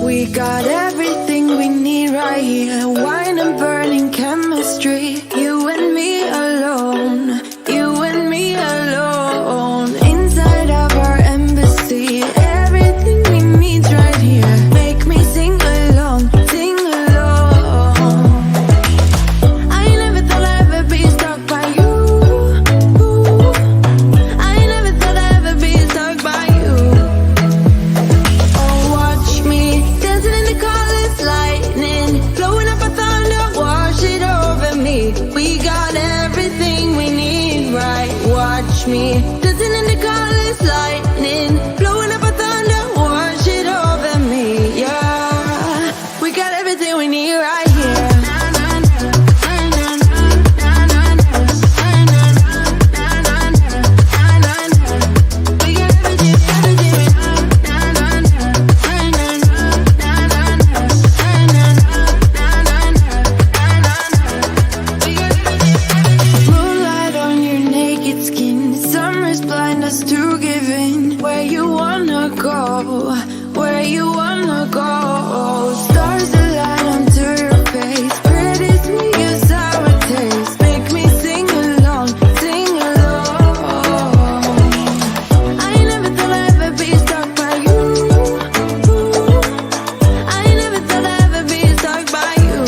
We got everything we need right here. Wine and burning chemistry. You and me alone. You and me alone. Inside of our embassy. Everything we need's right here. Make me sing along. Sing along. I never thought I'd ever be stuck by you. I never thought I'd ever be stuck by you. Oh, watch me dancing in the colors, lightning, blowing up a thunder, wash it over me. We got everything we need, right? Watch me dancing in the colors, lightning, blowing up a thunder, wash it over me. Yeah, we got everything we need right here. Moonlight on your naked skin, summer's blind us to giving. Where you wanna go, where you wanna go. Stars align onto your face, pretty sweet your sour taste. Make me sing along, sing along. I never thought I'd ever be stuck by you. I never thought I'd ever be stuck by you.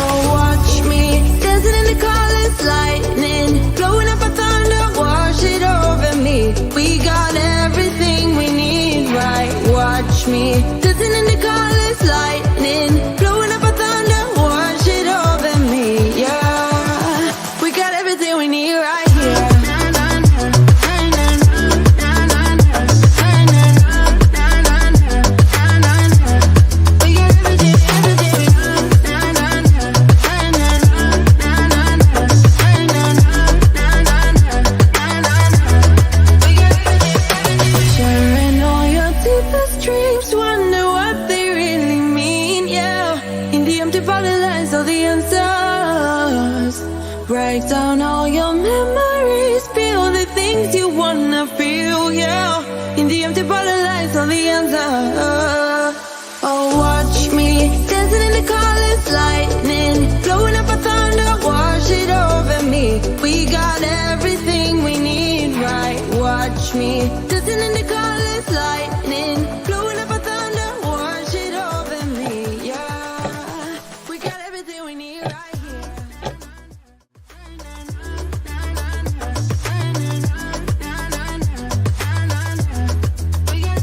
Oh, watch me dancing in the colors, lightning, blowing up a thunder, wash it over me. We got everything we need, right? Watch me dancing in the colors, lightning, blowing up a thunder, wash it over me. Yeah, we got everything we need right here. We got sharing all your deepest dreams, wonder what they really mean, yeah. In the empty bottle lies all the answers. Break down all your memories, feel the things you wanna feel, yeah. In the empty bottle lies all the answers. Oh, watch me dancing in the colors, lightning, blowing up a thunder, wash it over me. We got everything we need, right? Watch me dancing in the colors, lightning, blowing up a thunder, wash it over me. Yeah, we got everything we need right here. We got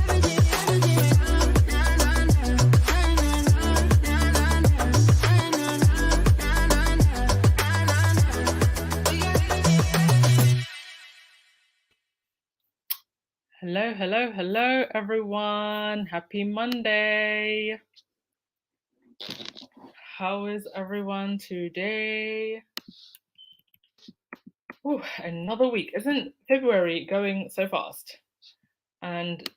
Hello, hello, hello, everyone. Happy Monday. How is everyone today? Ooh, another week. Isn't February going so fast? And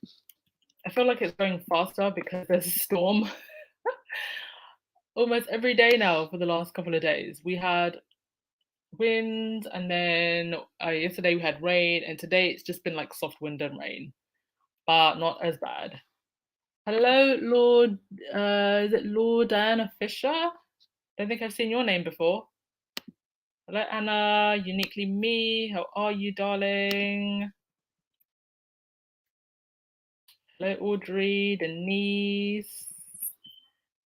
I feel like it's going faster because there's a storm almost every day now for the last couple of days. We had wind, and then yesterday we had rain, and today it's just been like soft wind and rain, but not as bad. Hello, Lord. Is it Lord Diana Fisher? Don't think I've seen your name before. Hello, Anna. Uniquely me. How are you, darling? Hello, Audrey, Denise.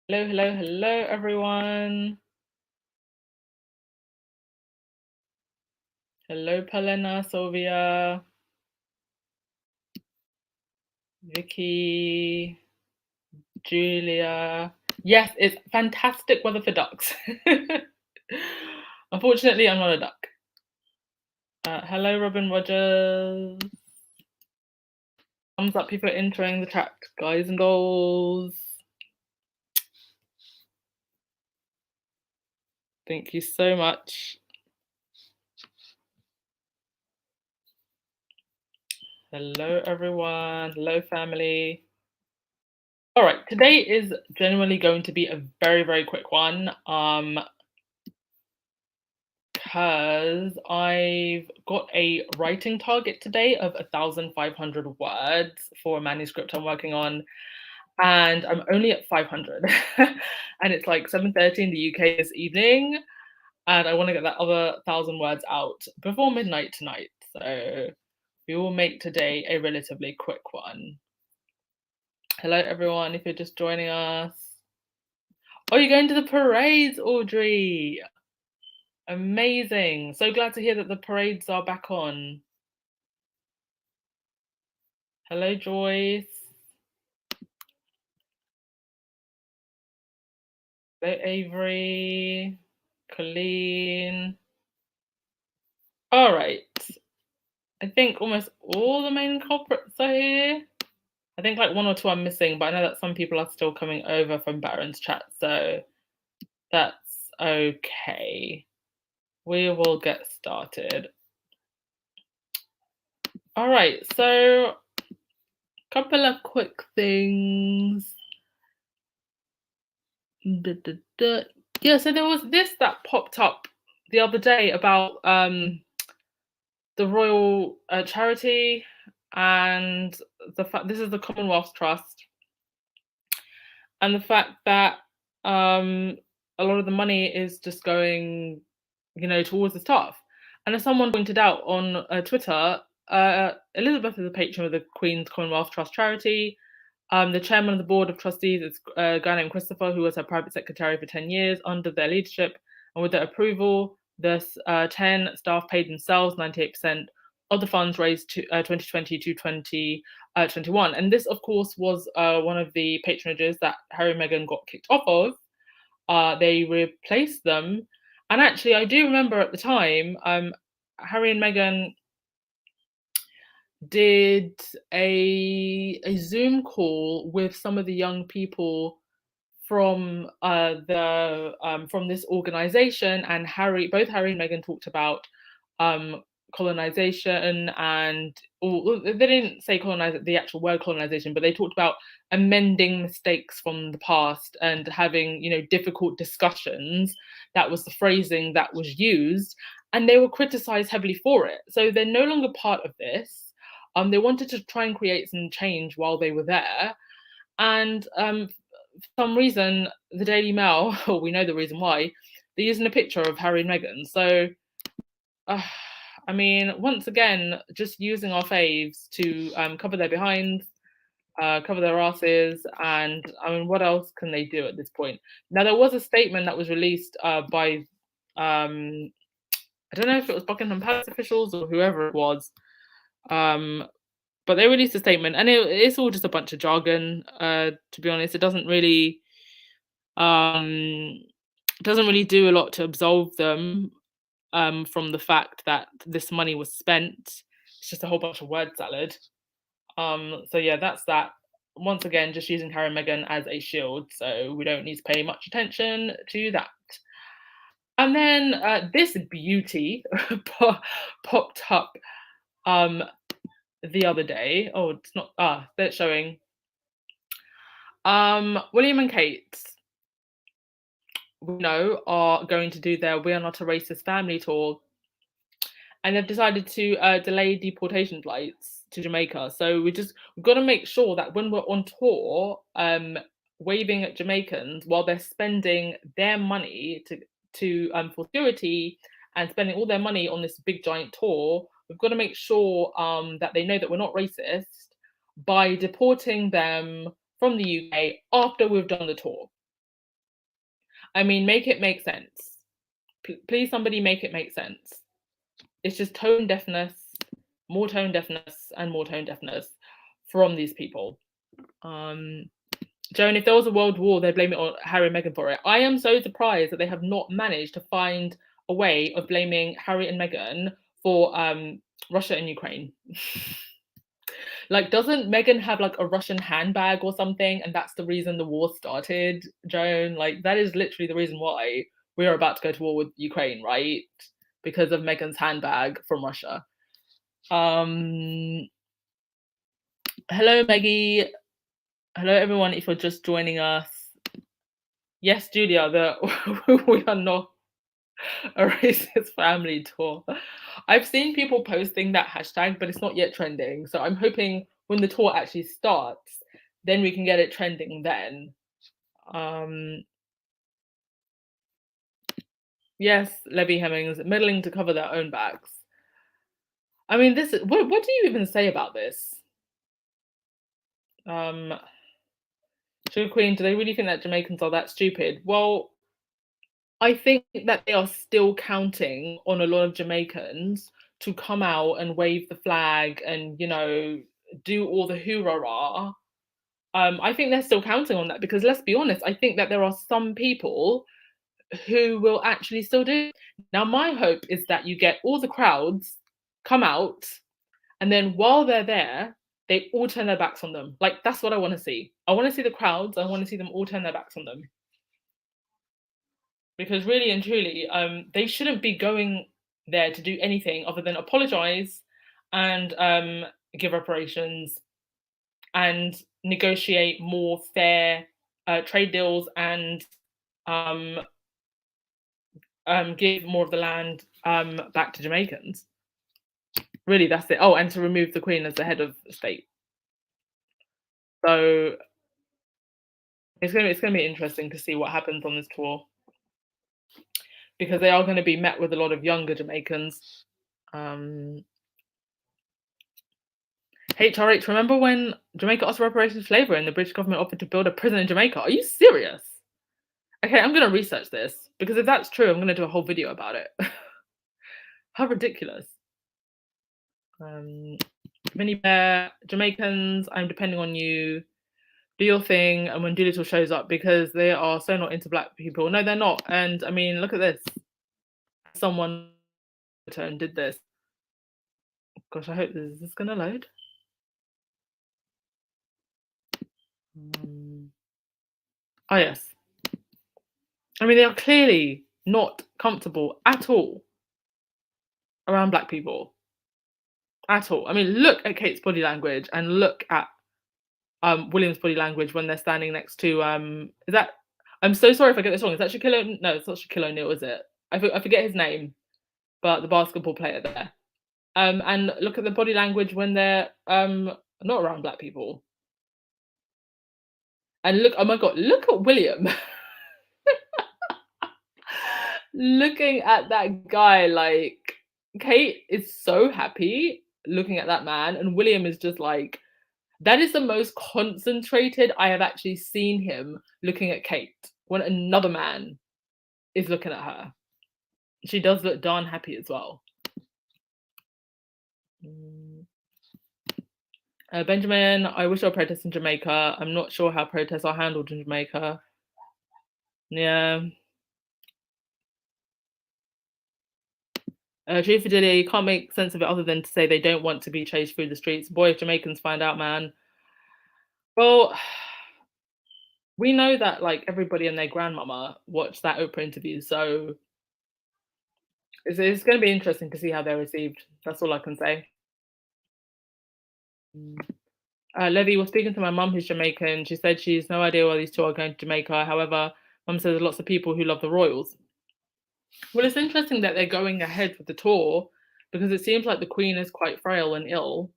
Hello, hello, hello, everyone. Hello, Palena, Sylvia, Vicky, Julia. Yes, it's fantastic weather for ducks. Unfortunately, I'm not a duck. Hello, Robin Rogers. Thumbs up, people are entering the chat, guys and dolls. Thank you so much. Hello, everyone. Hello, family. All right, today is generally going to be a very, very quick one. because I've got a writing target today of 1,500 words for a manuscript I'm working on, and I'm only at 500. And it's like 7:30 in the UK this evening, and I want to get that other 1,000 words out before midnight tonight. So we will make today a relatively quick one. Hello, everyone, if you're just joining us. Oh, you're going to the parades, Audrey. Amazing. So glad to hear that the parades are back on. Hello, Joyce. Hello, Avery. Colleen. All right. I think almost all the main culprits are here. I think like one or two I'm missing, but I know that some people are still coming over from Baron's chat, so that's okay. We will get started. All right, so couple of quick things. Yeah, so there was this that popped up the other day about the Royal Charity, and the fact this is the Commonwealth Trust, and the fact that a lot of the money is just going, towards the staff. And as someone pointed out on Twitter, Elizabeth is a patron of the Queen's Commonwealth Trust charity. The chairman of the board of trustees is a guy named Christopher, who was her private secretary for 10 years under their leadership. And with their approval, the 10 staff paid themselves 98% of the funds raised to 2020 to 2021. And this, of course, was one of the patronages that Harry and Meghan got kicked off of. They replaced them. And actually, I do remember at the time, Harry and Meghan did a Zoom call with some of the young people from from this organization, and both Harry and Meghan talked about colonization, and they didn't say the actual word colonization, but they talked about amending mistakes from the past and having difficult discussions. That was the phrasing that was used, and they were criticized heavily for it. So they're no longer part of this. They wanted to try and create some change while they were there. And for some reason, the Daily Mail, or we know the reason why, they're using a picture of Harry and Meghan. So, I mean, once again, just using our faves to cover their behinds, cover their asses, and I mean, what else can they do at this point? Now, there was a statement that was released by, I don't know if it was Buckingham Palace officials or whoever it was, but they released a statement, and it's all just a bunch of jargon. To be honest, it doesn't really do a lot to absolve them from the fact that this money was spent. It's just a whole bunch of word salad. So yeah, that's that. Once again, just using Harry and Meghan as a shield, so we don't need to pay much attention to that. And then this beauty popped up the other day. Oh, it's not. They're showing. William and Kate, we know, are going to do their "We Are Not a Racist" family tour, and they've decided to delay deportation flights to Jamaica. So we've got to make sure that when we're on tour, waving at Jamaicans while they're spending their money for security and spending all their money on this big giant tour, we've got to make sure that they know that we're not racist by deporting them from the UK after we've done the tour. I mean, make it make sense. Please, somebody make it make sense. It's just tone deafness, more tone deafness, and more tone deafness from these people. Joan, if there was a world war, they'd blame it on Harry and Meghan for it. I am so surprised that they have not managed to find a way of blaming Harry and Meghan for Russia and Ukraine. Like, doesn't Meghan have like a Russian handbag or something, and that's the reason the war started, Joan? Like, that is literally the reason why we're about to go to war with Ukraine, right? Because of Meghan's handbag from Russia. Hello, Maggie. Hello, everyone, if you're just joining us. Yes, Julia, we are not A racist family tour. I've seen people posting that hashtag, but it's not yet trending. So I'm hoping when the tour actually starts, then we can get it trending then. Um, yes, Levy Hemmings, meddling to cover their own backs. I mean, this is what do you even say about this? Sugar Queen, do they really think that Jamaicans are that stupid? Well, I think that they are still counting on a lot of Jamaicans to come out and wave the flag and, do all the hoorah. I think they're still counting on that because let's be honest, I think that there are some people who will actually still do it. Now, my hope is that you get all the crowds come out, and then while they're there, they all turn their backs on them. Like, that's what I want to see. I want to see the crowds. I want to see them all turn their backs on them. Because really and truly, they shouldn't be going there to do anything other than apologize and give reparations and negotiate more fair trade deals and um, give more of the land back to Jamaicans. Really, that's it. Oh, and to remove the Queen as the head of the state. So it's gonna be interesting to see what happens on this tour because they are going to be met with a lot of younger Jamaicans. HRH, remember when Jamaica asked for reparations flavor and the British government offered to build a prison in Jamaica? Are you serious? Okay, I'm going to research this because if that's true, I'm going to do a whole video about it. How ridiculous. Vinny Bear, Jamaicans, I'm depending on you. Do your thing, and when Doolittle shows up, because they are so not into black people. No, they're not. And I mean, look at this. Someone did this. Gosh, I hope this is going to load. Oh, yes. I mean, they are clearly not comfortable at all around black people. At all. I mean, look at Kate's body language and look at William's body language when they're standing next to is that I'm so sorry if I get this wrong. Is that Shaquille? No, it's not Shaquille O'Neal, is it? I forget his name, but the basketball player there. And look at the body language when they're not around black people. And look, oh my god, look at William. Looking at that guy, like Kate is so happy looking at that man, and William is just like, that is the most concentrated I have actually seen him looking at Kate when another man is looking at her. She does look darn happy as well. Benjamin, I wish I were protests in Jamaica. I'm not sure how protests are handled in Jamaica. Yeah. Truth Diddy, can't make sense of it other than to say they don't want to be chased through the streets. Boy, if Jamaicans find out, man. Well, we know that like everybody and their grandmama watched that Oprah interview, so it's going to be interesting to see how they're received. That's all I can say. Levy was speaking to my mum who's Jamaican. She said she's no idea why these two are going to Jamaica. However, mum says there's lots of people who love the royals. Well, it's interesting that they're going ahead with the tour because it seems like the Queen is quite frail and ill.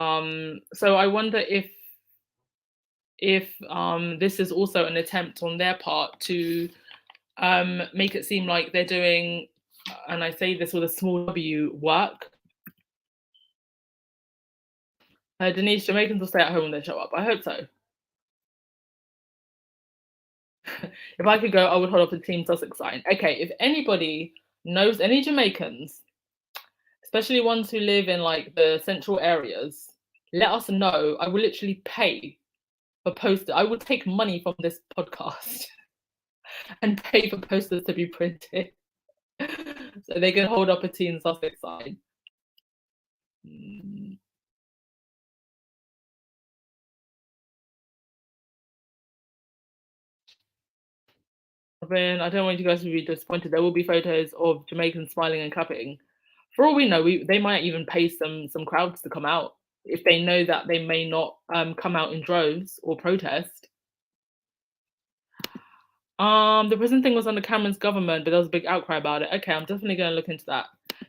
So I wonder if this is also an attempt on their part to make it seem like they're doing, and I say this with a small W, work. Denise, Jamaicans will stay at home when they show up. I hope so. If I could go, I would hold up a Team Sussex sign. Okay, if anybody knows any Jamaicans, especially ones who live in like the central areas, let us know. I will literally pay for posters. I would take money from this podcast and pay for posters to be printed so they can hold up a Team Sussex sign. I don't want you guys to be disappointed. There will be photos of Jamaicans smiling and clapping. For all we know, they might even pay some crowds to come out if they know that they may not come out in droves or protest. The prison thing was under Cameron's government, but there was a big outcry about it. Okay, I'm definitely going to look into that.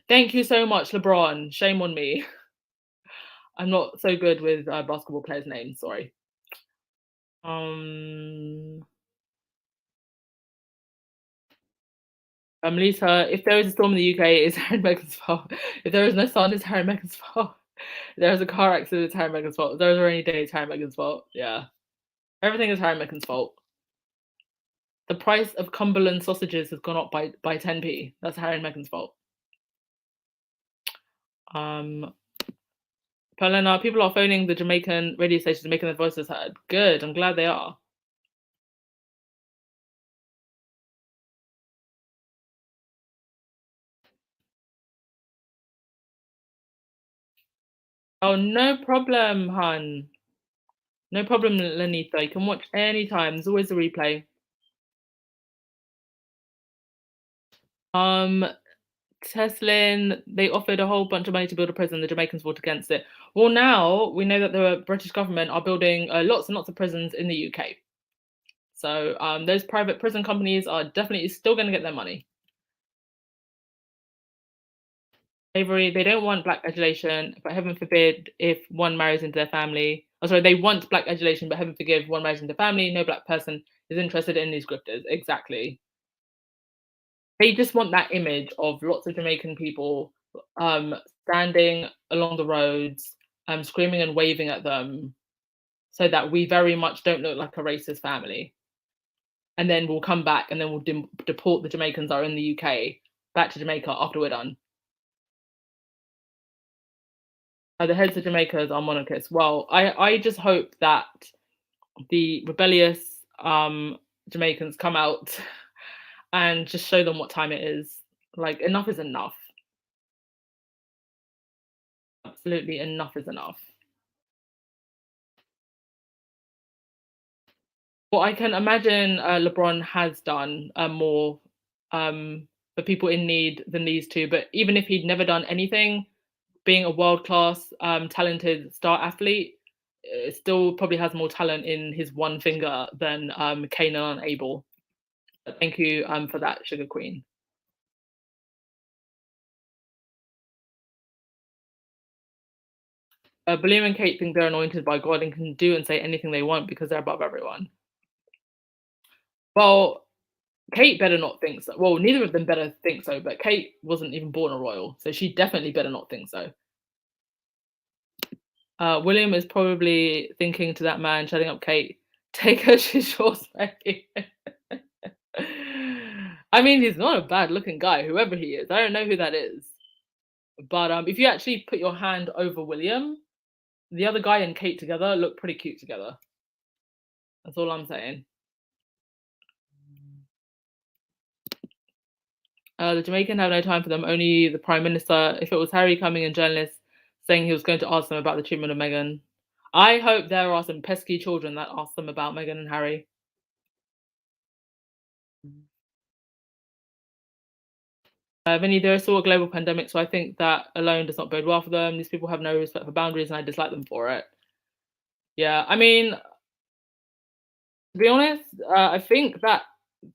Thank you so much, LeBron. Shame on me. I'm not so good with basketball players' names. Sorry. Um, Lisa, if there is a storm in the UK, it's Harry and Meghan's fault. If there is no sun, it's Harry and Meghan's fault. If there is a car accident, it's Harry and Meghan's fault. If there is a rainy day, it's Harry and Meghan's fault. Yeah. Everything is Harry and Meghan's fault. The price of Cumberland sausages has gone up by 10p. That's Harry and Meghan's fault. Palena, people are phoning the Jamaican radio stations, making their voices heard. Good, I'm glad they are. Oh, no problem, hun. No problem, Lenita. You can watch anytime. There's always a replay. Teslin, they offered a whole bunch of money to build a prison. The Jamaicans fought against it. Well, now we know that the British government are building lots and lots of prisons in the UK. So those private prison companies are definitely still going to get their money. Slavery, they don't want black adulation, but heaven forbid if one marries into their family. Oh, sorry, they want black adulation, but heaven forgive one marries into family. No black person is interested in these grifters. Exactly. They just want that image of lots of Jamaican people standing along the roads, screaming and waving at them, so that we very much don't look like a racist family. And then we'll come back and then we'll deport the Jamaicans that are in the UK back to Jamaica after we're done. The heads of Jamaica are monarchists. Well, I just hope that the rebellious Jamaicans come out and just show them what time it is. Like, enough is enough. Absolutely enough is enough. Well, I can imagine LeBron has done more for people in need than these two. But even if he'd never done anything, being a world class, talented star athlete, still probably has more talent in his one finger than Kanan and Abel. But thank you for that, Sugar Queen. William and Kate think they're anointed by God and can do and say anything they want because they're above everyone. Well, Kate better not think so. Well, neither of them better think so, but Kate wasn't even born a royal, so she definitely better not think so. William is probably thinking to that man shutting up Kate, take her to yours, baby. I mean, he's not a bad looking guy, whoever he is. I don't know who that is. But if you actually put your hand over William, the other guy and Kate together look pretty cute together. That's all I'm saying. The Jamaican have no time for them, only the Prime Minister. If it was Harry coming and journalists saying he was going to ask them about the treatment of Meghan, I hope there are some pesky children that ask them about Meghan and Harry. Vinny, there is still a global pandemic, so I think that alone does not bode well for them. These people have no respect for boundaries, and I dislike them for it. Yeah, I mean, to be honest, I think that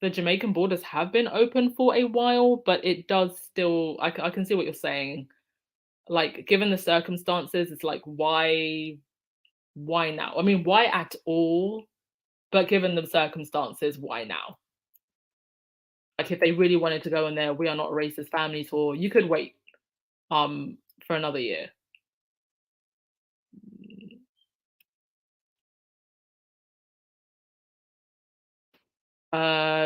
the Jamaican borders have been open for a while, but it does still. I can see what you're saying. Like, given the circumstances, it's like, why now? I mean, why at all? But given the circumstances, why now? Like, if they really wanted to go in there, we are not a racist family tour, you could wait for another year.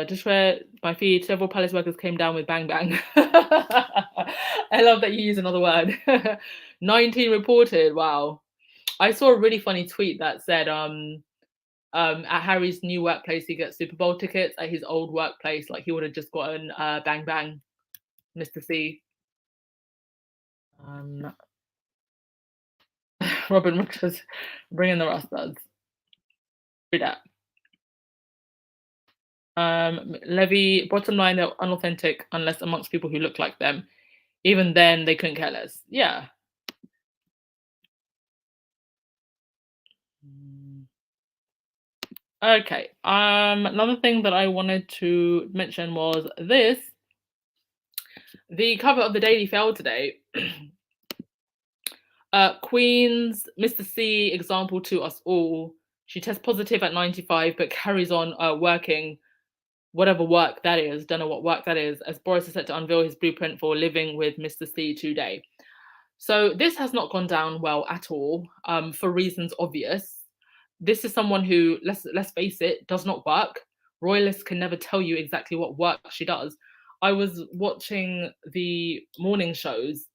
Just where my feed, several palace workers came down with bang bang. I love that you use another word. 19 reported. Wow. I saw a really funny tweet that said at Harry's new workplace he gets Super Bowl tickets. At his old workplace, like, he would have just gotten bang bang, Mr. C. Robin Richards bringing the Rastas. Do that. Levy, bottom line, they're unauthentic unless amongst people who look like them. Even then, they couldn't care less. Yeah. Okay. Another thing that I wanted to mention was this. The cover of the Daily Fail today. Queen's Mr. C example to us all. She tests positive at 95, but carries on working whatever work that is. Don't know what work that is, as Boris is set to unveil his blueprint for living with Mr. C today. So this has not gone down well at all, for reasons obvious. This is someone who, let's face it, does not work. Royalists can never tell you exactly what work she does. I was watching the morning shows,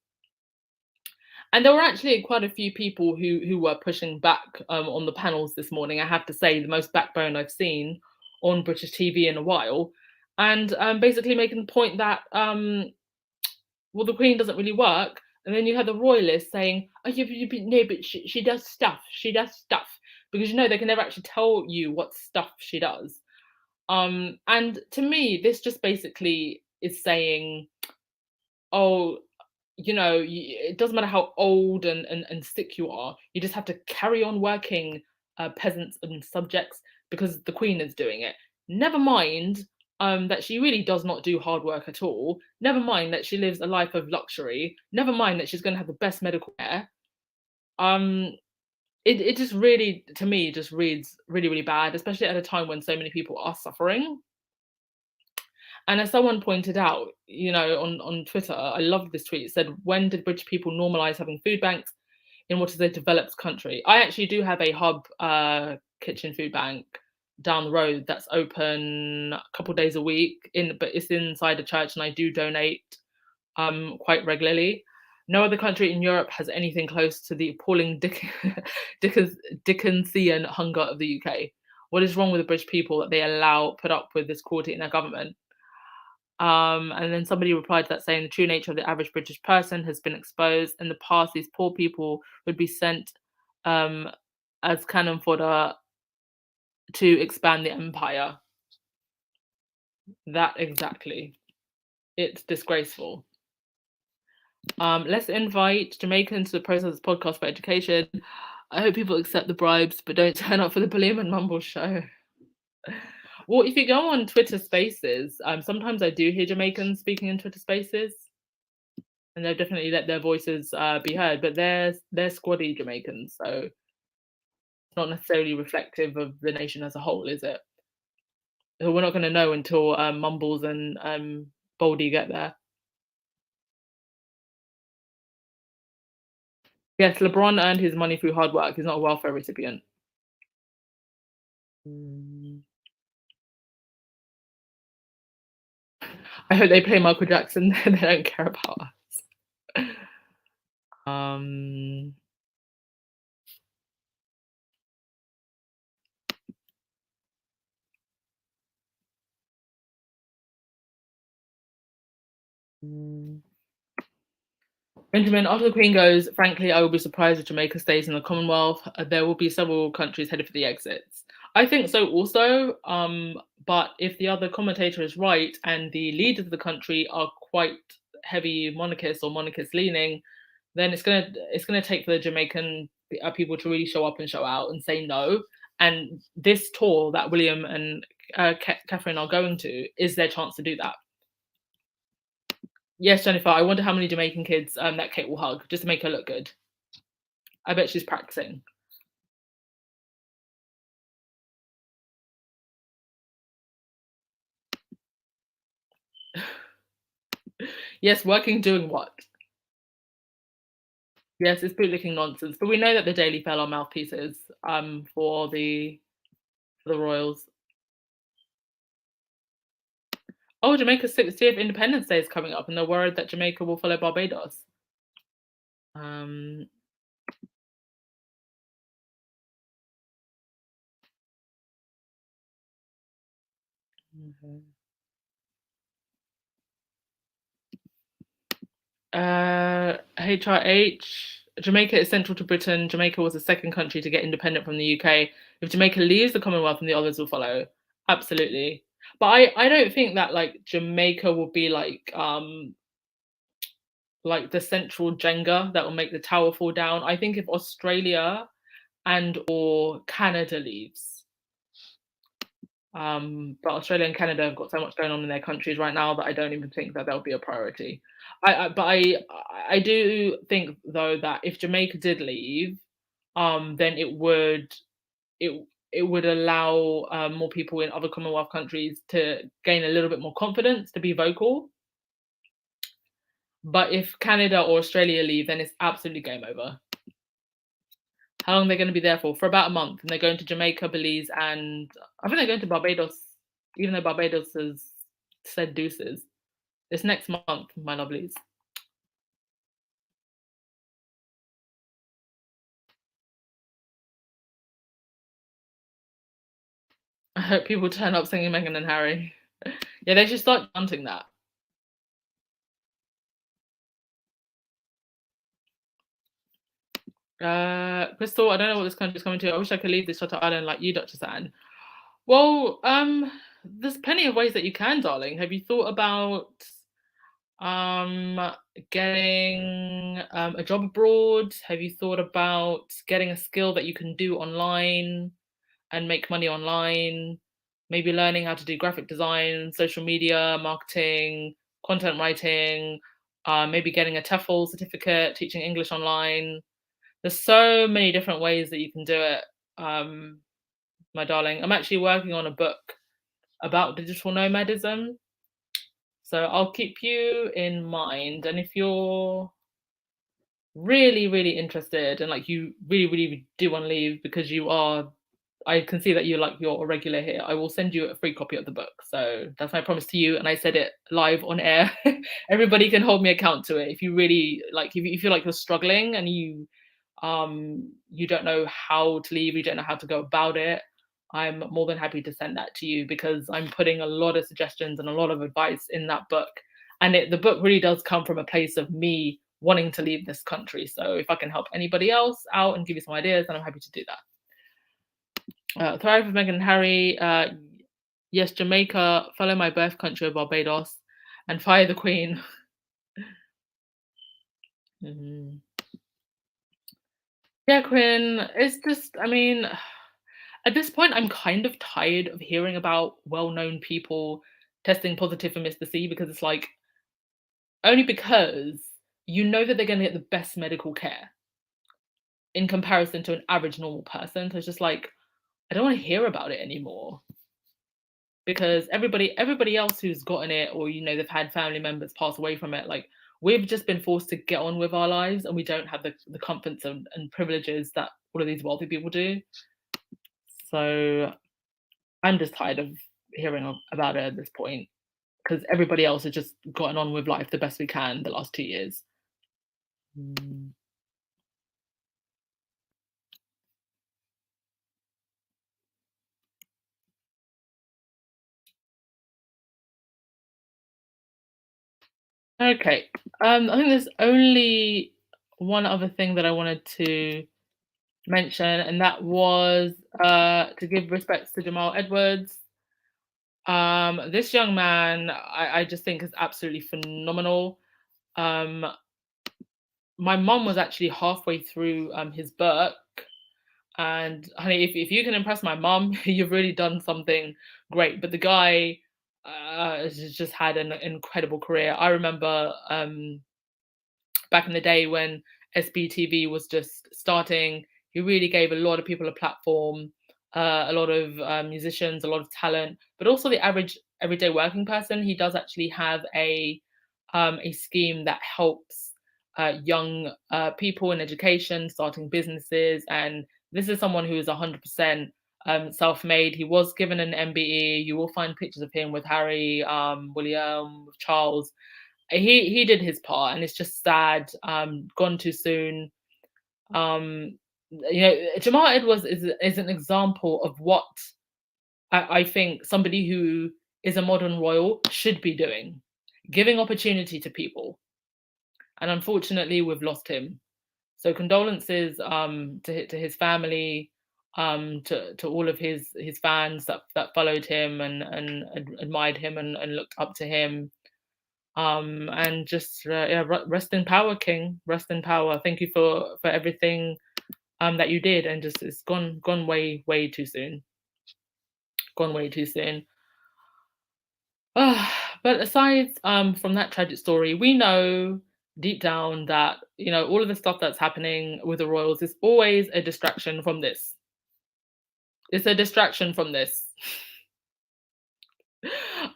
and there were actually quite a few people who were pushing back on the panels this morning. I have to say, the most backbone I've seen on British TV in a while, and basically making the point that well, the Queen doesn't really work. And then you had the royalists saying, "Oh, no, but she does stuff. She does stuff," because they can never actually tell you what stuff she does. And to me, this just basically is saying, "Oh, it doesn't matter how old and sick you are. You just have to carry on working, peasants and subjects, because the Queen is doing it. Never mind that she really does not do hard work at all. Never mind that she lives a life of luxury. Never mind that she's going to have the best medical care. Um, it just really, to me, just reads really, really bad, especially at a time when so many people are suffering. And as someone pointed out, on Twitter, I loved this tweet. It said, "When did British people normalize having food banks in what is a developed country?" I actually do have a hub kitchen food bank down the road that's open a couple days a week, but it's inside a church, and I do donate quite regularly. No other country in Europe has anything close to the appalling Dickensian hunger of the UK. What is wrong with the British people that they put up with this cruelty in their government? And then somebody replied to that saying, "The true nature of the average British person has been exposed. In the past, these poor people would be sent um, as cannon fodder to expand the empire." That exactly. It's disgraceful. Let's invite Jamaicans to the Process Podcast for Education. I hope people accept the bribes, but don't turn up for the William and Mumble show. Well, if you go on Twitter Spaces, sometimes I do hear Jamaicans speaking in Twitter Spaces, and they've definitely let their voices be heard. But they're squaddy Jamaicans, so it's not necessarily reflective of the nation as a whole, is it? So we're not going to know until Mumbles and Baldy get there. Yes, LeBron earned his money through hard work. He's not a welfare recipient. Mm. I hope they play Michael Jackson. They don't care about us. Um, mm. Benjamin, after the Queen goes, frankly, I will be surprised if Jamaica stays in the Commonwealth. There will be several countries headed for the exits. I think so also. But if the other commentator is right and the leaders of the country are quite heavy monarchists or monarchist leaning, then it's gonna take for the Jamaican people to really show up and show out and say no. And this tour that William and Catherine are going to is their chance to do that. Yes, Jennifer, I wonder how many Jamaican kids that Kate will hug just to make her look good. I bet she's practicing. Yes, working doing what? Yes, it's bootlicking nonsense. But we know that the Daily Fail are mouthpieces for the royals. Oh, Jamaica's 60th Independence Day is coming up, and they're worried that Jamaica will follow Barbados. Um, okay. HRH. Jamaica is central to Britain. Jamaica was the second country to get independent from the UK. If Jamaica leaves the Commonwealth, then the others will follow. Absolutely. But I don't think that like Jamaica will be like the central Jenga that will make the tower fall down. I think if Australia and or Canada leaves, But Australia and Canada have got so much going on in their countries right now that I don't even think that they'll be a priority. But I do think though that if Jamaica did leave, then it it would allow more people in other Commonwealth countries to gain a little bit more confidence to be vocal. But if Canada or Australia leave, then it's absolutely game over. How long are they going to be there for? For about a month, and they're going to Jamaica, Belize, and I think they're going to Barbados, even though Barbados has said deuces. It's next month, my lovelies. I hope people turn up singing Meghan and Harry. Yeah, they should start chanting that. Crystal, I don't know what this country's coming to. I wish I could leave this shutter island like you, Dr. San. Well, there's plenty of ways that you can, darling. Have you thought about um getting a job abroad? Have you thought about getting a skill that you can do online and make money online? Maybe learning how to do graphic design, social media, marketing, content writing, maybe getting a TEFL certificate, teaching English online. There's so many different ways that you can do it, um, my darling. I'm actually working on a book about digital nomadism, so I'll keep you in mind. And if you're really, really interested and like you really, really do want to leave because you are, I can see that you're a regular here. I will send you a free copy of the book. So that's my promise to you. And I said it live on air. Everybody can hold me account to it. If you really like, if you feel like you're struggling and you don't know how to leave, you don't know how to go about it, I'm more than happy to send that to you because I'm putting a lot of suggestions and a lot of advice in that book. And the book really does come from a place of me wanting to leave this country. So if I can help anybody else out and give you some ideas, then I'm happy to do that. Thrive with Meghan and Harry. Yes, Jamaica, follow my birth country of Barbados, and fire the Queen. Mhm. Yeah, Quinn, it's just, I mean, at this point, I'm kind of tired of hearing about well known people testing positive for Mr. C because it's like, only because you know that they're going to get the best medical care in comparison to an average normal person. So it's just like, I don't want to hear about it anymore because everybody else who's gotten it or they've had family members pass away from it, like we've just been forced to get on with our lives and we don't have the comforts and privileges that all of these wealthy people do. So I'm just tired of hearing about it at this point because everybody else has just gotten on with life the best we can the last 2 years. Mm. Okay. I think there's only one other thing that I wanted to mention, and that was to give respects to Jamal Edwards. This young man, I just think is absolutely phenomenal. Um, my mum was actually halfway through his book, and honey, if you can impress my mum, you've really done something great. But the guy has just had an incredible career. I remember back in the day when SBTV was just starting, he really gave a lot of people a platform, a lot of musicians, a lot of talent, but also the average everyday working person. He does actually have a scheme that helps young people in education, starting businesses, and this is someone who is 100% self-made. He was given an MBE. You will find pictures of him with Harry, William, with Charles. He did his part, and it's just sad. Gone too soon. Jamal Edwards is an example of what I think somebody who is a modern royal should be doing, giving opportunity to people. And unfortunately, we've lost him. So condolences to his family, to all of his fans that followed him and admired him and looked up to him. And just yeah, rest in power, King. Rest in power. Thank you for everything that you did, and just it's gone way too soon. gone way too soon. But aside from that tragic story, we know deep down that, you know, all of the stuff that's happening with the royals is always a distraction from this. It's a distraction from this.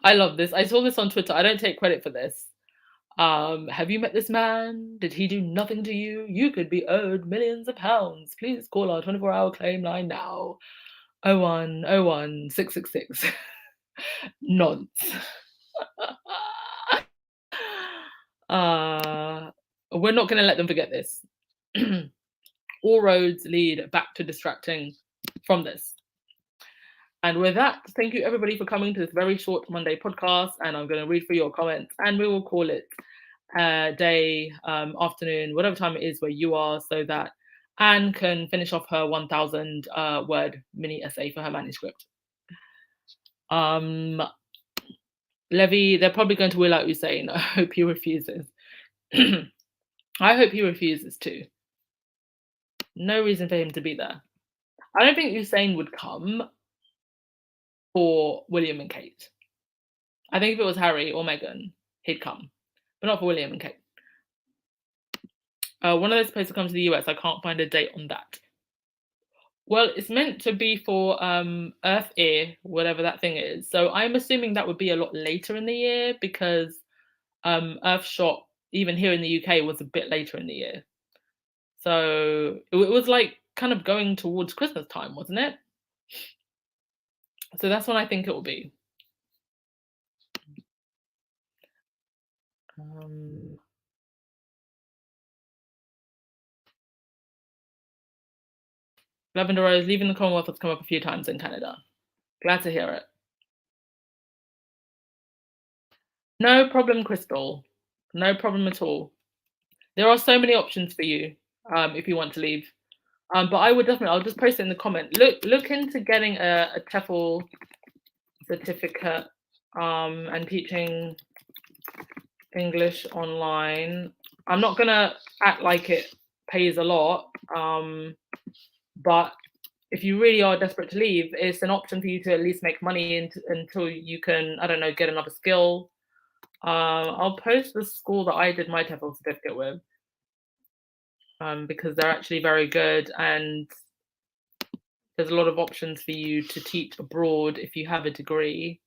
I love this. I saw this on Twitter. I don't take credit for this. Have you met this man? Did he do nothing to you? You could be owed millions of pounds. Please call our 24-hour claim line now. 0101 666. Nonce. We're not going to let them forget this. All roads lead back to distracting from this. And with that, thank you everybody for coming to this very short Monday podcast. And I'm going to read through your comments and we will call it day, afternoon, whatever time it is where you are, so that Anne can finish off her 1,000 word mini essay for her manuscript. Levy, they're probably going to wheel out Usain. I hope he refuses. I hope he refuses too. No reason for him to be there. I don't think Usain would come for William and Kate. I think if it was Harry or Meghan, he'd come, but not for William and Kate. One of those supposed to come to the US. I can't find a date on that. Well, it's meant to be for Earth Ear, whatever that thing is. So I'm assuming that would be a lot later in the year because Earth Shot, even here in the UK, was a bit later in the year. So it was like kind of going towards Christmas time, wasn't it? So that's when I think it will be. Lavender Rose, leaving the Commonwealth has come up a few times in Canada. Glad to hear it. No problem, Crystal. No problem at all. There are so many options for you if you want to leave. But I would definitely, I'll just post it in the comment. Look into getting a TEFL certificate and teaching English online. I'm not gonna act like it pays a lot, but if you really are desperate to leave, it's an option for you to at least make money until you can, I don't know, get another skill. I'll post the school that I did my TEFL certificate with because they're actually very good and there's a lot of options for you to teach abroad if you have a degree.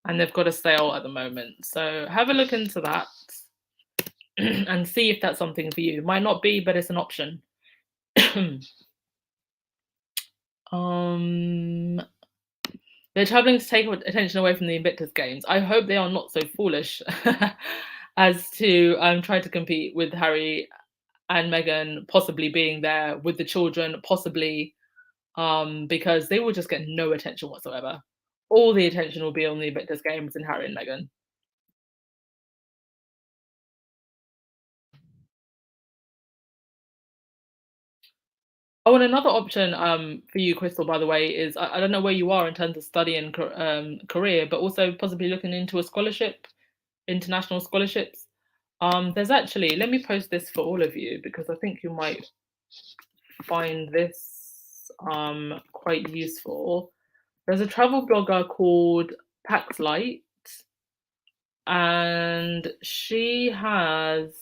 And they've got a sale at the moment. So have a look into that and see if that's something for you. Might not be, but it's an option. They're traveling to take attention away from the Invictus Games. I hope they are not so foolish as to try to compete with Harry and Meghan, possibly being there with the children, possibly because they will just get no attention whatsoever. All the attention will be on the Invictus Games and Harry and Meghan. Oh, and another option for you, Crystal, by the way, is I don't know where you are in terms of study and career, but also possibly looking into a scholarship, international scholarships. There's actually, let me post this for all of you because I think you might find this quite useful. There's a travel blogger called Pax Light, and she has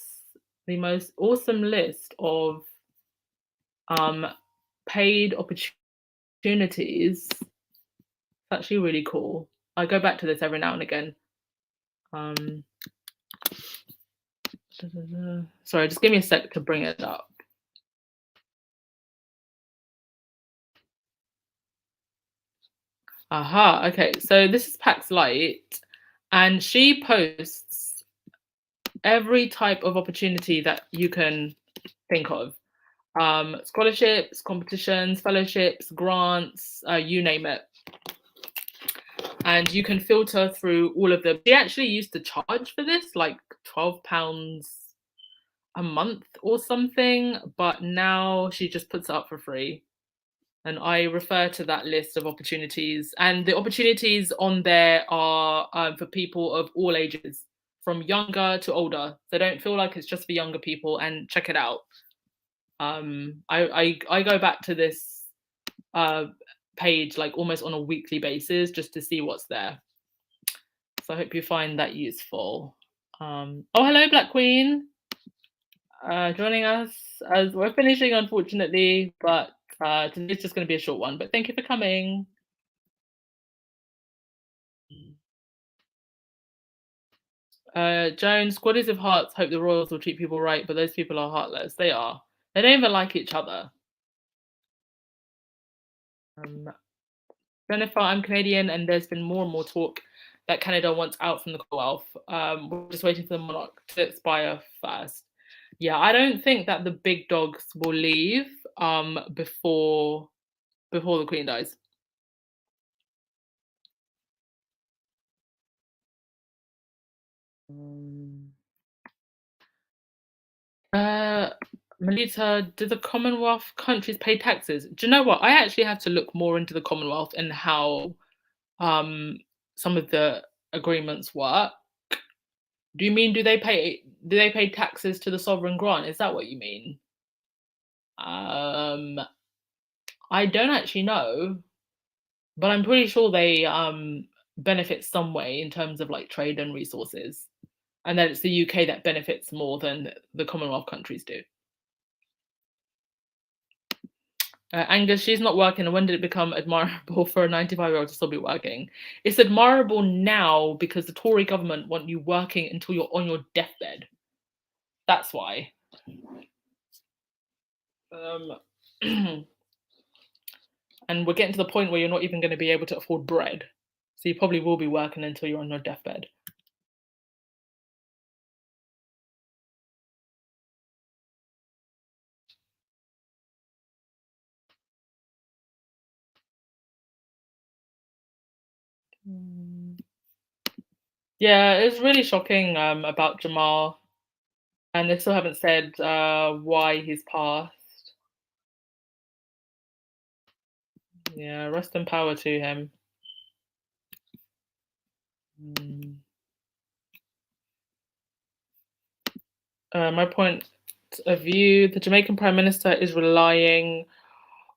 the most awesome list of paid opportunities. It's actually really cool. I go back to this every now and again. Sorry, just give me a sec to bring it up. Aha, okay. So this is Pax Light, and she posts every type of opportunity that you can think of. Scholarships, competitions, fellowships, grants, you name it. And you can filter through all of them. She actually used to charge for this, like £12 a month or something, but now she just puts it up for free. And I refer to that list of opportunities. And the opportunities on there are for people of all ages, from younger to older. So don't feel like it's just for younger people, and check it out. I go back to this page like almost on a weekly basis just to see what's there. So I hope you find that useful. Oh, hello, Black Queen. Joining us as we're finishing, unfortunately, but today's just going to be a short one. But thank you for coming. Joan, squaddies of hearts hope the royals will treat people right, but those people are heartless. They are. They don't even like each other. Jennifer, I'm Canadian, and there's been more and more talk that Canada wants out from the Commonwealth. We're just waiting for the monarch to expire first. Yeah, I don't think that the big dogs will leave before the Queen dies. Melita, do the Commonwealth countries pay taxes? Do you know what? I actually have to look more into the Commonwealth and how some of the agreements work. Do you mean do they pay taxes to the sovereign grant? Is that what you mean? I don't actually know, but I'm pretty sure they benefit some way in terms of like trade and resources, and that it's the UK that benefits more than the Commonwealth countries do. Angus, she's not working. When did it become admirable for a 95-year-old to still be working? It's admirable now because the Tory government want you working until you're on your deathbed. That's why. And we're getting to the point where you're not even going to be able to afford bread. So you probably will be working until you're on your deathbed. Yeah, it's really shocking about Jamal. And they still haven't said why he's passed. Yeah, rest in power to him. My point of view, the Jamaican Prime Minister is relying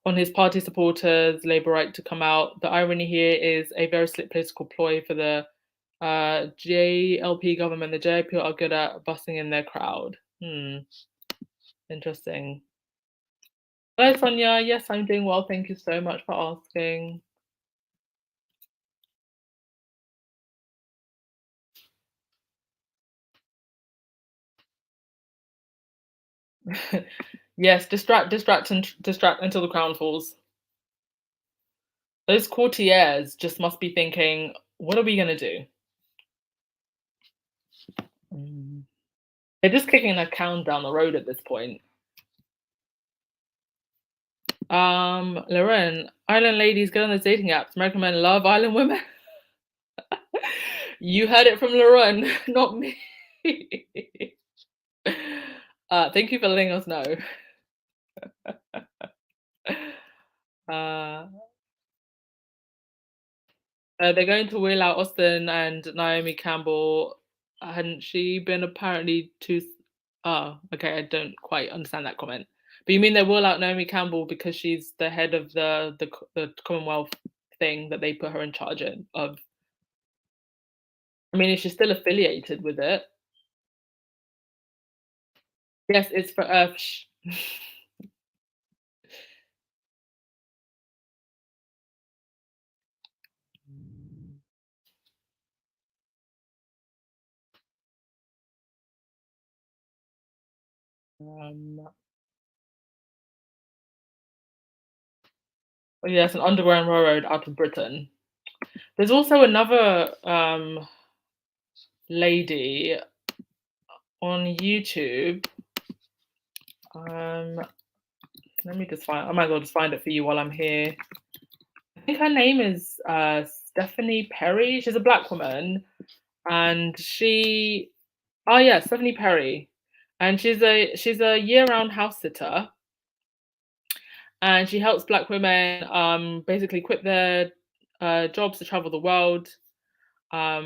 on his party supporters, Labour right to come out. The irony here is a very slick political ploy for the JLP government. The JLP are good at busting in their crowd. Interesting. Hello, Sonia. Yes, I'm doing well. Thank you so much for asking. Yes, distract until the crown falls. Those courtiers just must be thinking, what are we going to do? They're just kicking a can down the road at this point. Lauren, island ladies get on the dating apps. American men love island women. You heard it from Lauren, not me. Thank you for letting us know. They're going to wheel out Austin and Naomi Campbell. Hadn't she been apparently too? Oh, okay. I don't quite understand that comment. But you mean they wheel out Naomi Campbell because she's the head of the Commonwealth thing that they put her in charge of? I mean, is she still affiliated with it? Yes, it's for Earth. Yes, an underground railroad out of Britain. There's also another lady on YouTube. Let me just find. I might as well just find it for you while I'm here. I think her name is Stephanie Perry. She's a Black woman, and she. Oh yeah, Stephanie Perry, and she's a year-round house sitter, and she helps Black women basically quit their jobs to travel the world. I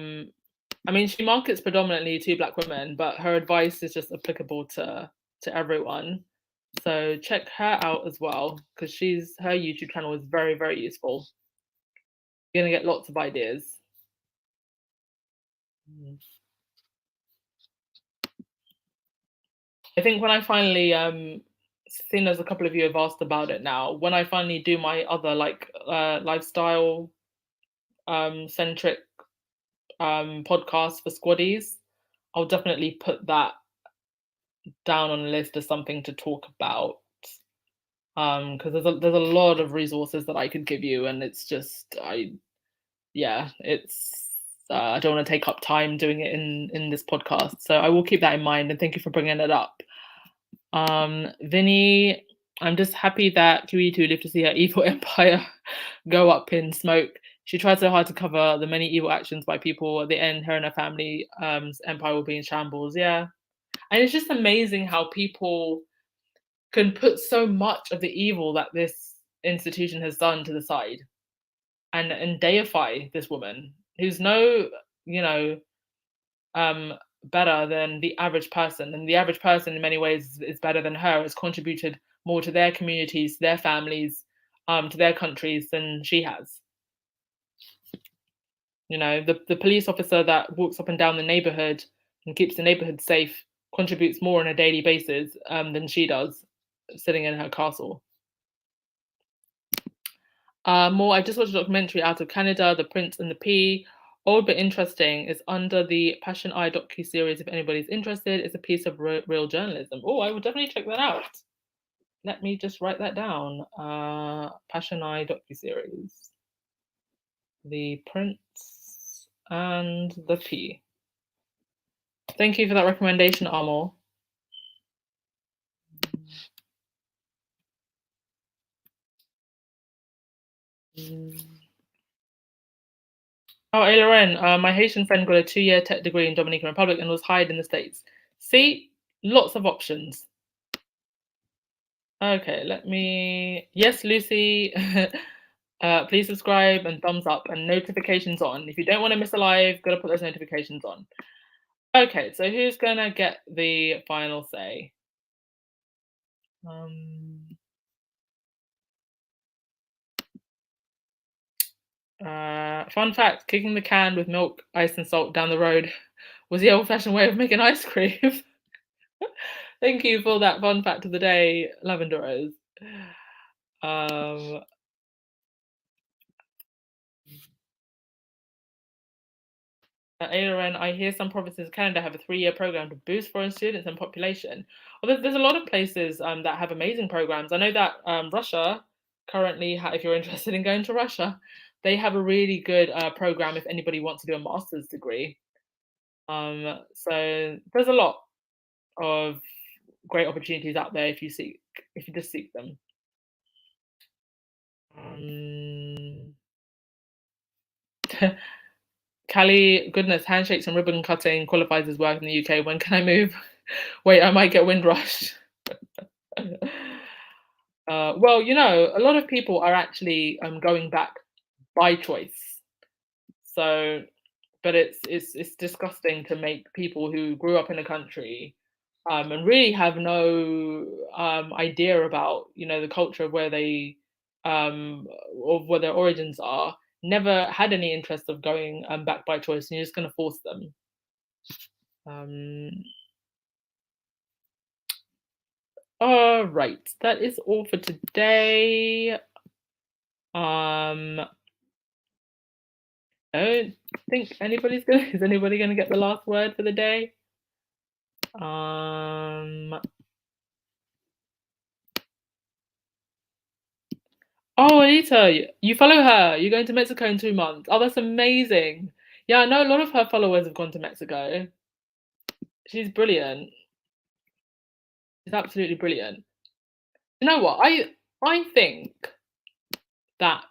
mean, she markets predominantly to Black women, but her advice is just applicable to everyone. So check her out as well, because her YouTube channel is very, very useful. You're gonna get lots of ideas. I think when I finally seen as a couple of you have asked about it now, when I finally do my other like lifestyle centric podcast for squaddies, I'll definitely put that down on the list as something to talk about. Because there's a lot of resources that I could give you, and it's just I don't want to take up time doing it in this podcast, so I will keep that in mind. And thank you for bringing it up. Vinny, I'm just happy that QE2 lived to see her evil empire go up in smoke. She tried so hard to cover the many evil actions by people. At the end, her and her family empire will be in shambles. Yeah, and it's just amazing how people can put so much of the evil that this institution has done to the side, and deify this woman who's no, you know, better than the average person. And the average person, in many ways, is better than her, has contributed more to their communities, their families, to their countries than she has. You know, the police officer that walks up and down the neighborhood and keeps the neighborhood safe contributes more on a daily basis than she does sitting in her castle. More, I just watched a documentary out of Canada, The Prince and the Pea. Old but interesting. It's under the Passion Eye docu-series. If anybody's interested, it's a piece of real journalism. Oh, I will definitely check that out. Let me just write that down. Passion Eye docu-series. The Prince and the Pea. Thank you for that recommendation, Amor. Oh, hey, Loren, my Haitian friend got a 2-year tech degree in Dominican Republic and was hired in the States. See, lots of options. Okay, let me. Yes, Lucy. Please subscribe and thumbs up and notifications on. If you don't want to miss a live, gotta put those notifications on. Okay, so who's gonna get the final say? Fun fact: kicking the can with milk, ice, and salt down the road was the old-fashioned way of making ice cream. Thank you for that fun fact of the day, Lavender Rose. ARN, I hear some provinces in Canada have a 3-year program to boost foreign students and population. Well, there's a lot of places that have amazing programs. I know that Russia currently, if you're interested in going to Russia, they have a really good program if anybody wants to do a master's degree. So there's a lot of great opportunities out there if you just seek them. Callie, goodness, handshakes and ribbon cutting qualifies as work in the UK. When can I move? Wait, I might get windrush. Well, you know, a lot of people are actually going back by choice. So, but it's disgusting to make people who grew up in a country and really have no idea about, you know, the culture of where they of where their origins are, never had any interest of going back by choice, and you're just going to force them. All right, that is all for today. I don't think is anybody gonna get the last word for the day? Oh, Anita, you follow her. You're going to Mexico in 2 months. Oh, that's amazing. Yeah, I know a lot of her followers have gone to Mexico. She's brilliant. She's absolutely brilliant. You know what? I think that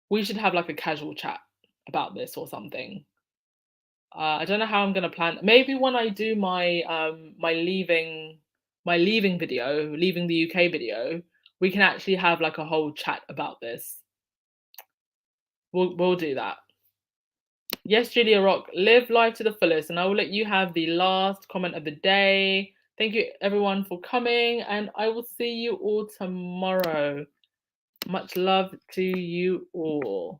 we should have like a casual chat about this or something. I don't know how I'm gonna plan. Maybe when I do my my leaving video, leaving the UK video, we can actually have like a whole chat about this. We'll do that. Yes, Julia Rock, live life to the fullest, and I will let you have the last comment of the day. Thank you everyone for coming, and I will see you all tomorrow. Much love to you all.